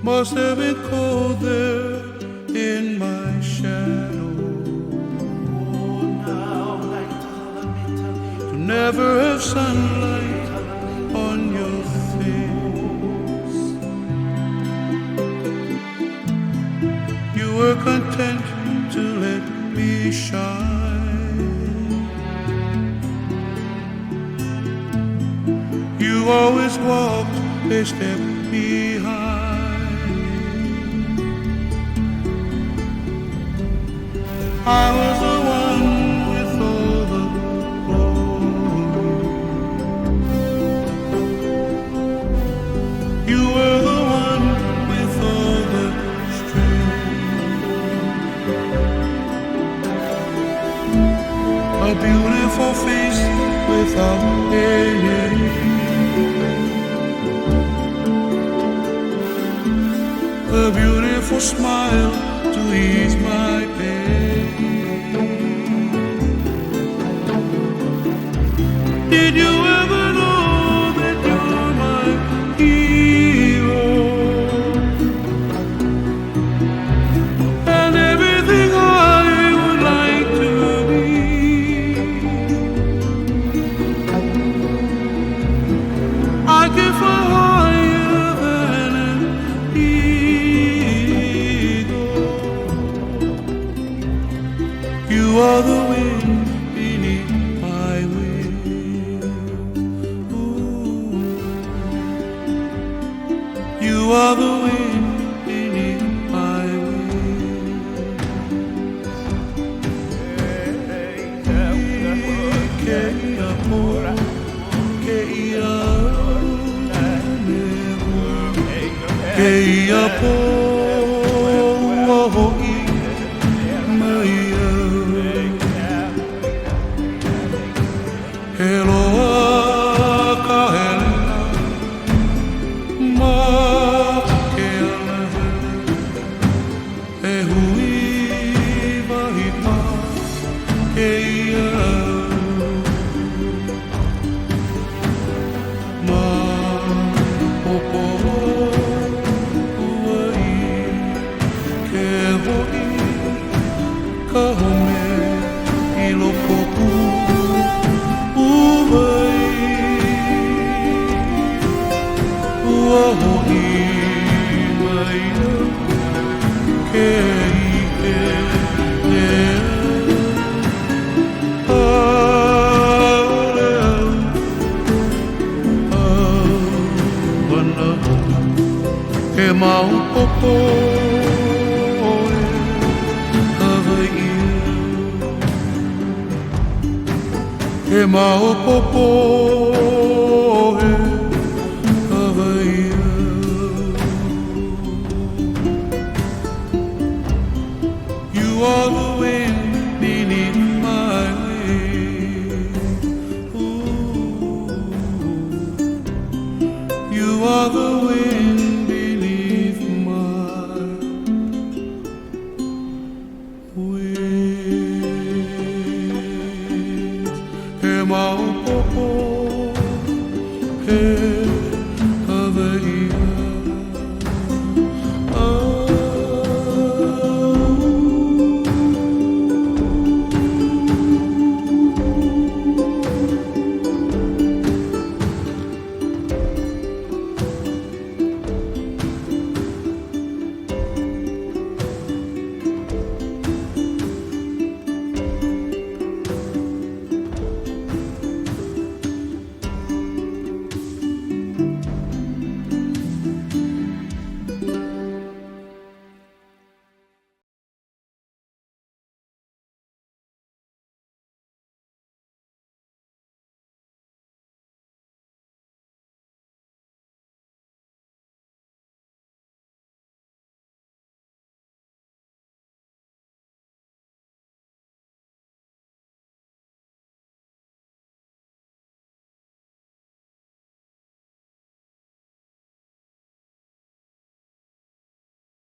must have been cold there in my shadow. To never have sunlight on your face. You were content to let me shine. You always walked a step behind. I was the one with all the glory. You were the one with all the strength. A beautiful face without any. A beautiful smile to ease my pain. Did you ever know that you're my hero? And everything I would like to be. I can fly higher than an eagle. You are the wind beneath my wings. Ooh. You are the wind beneath my wings. You are the wind beneath my wings. Ooh. You are the wind.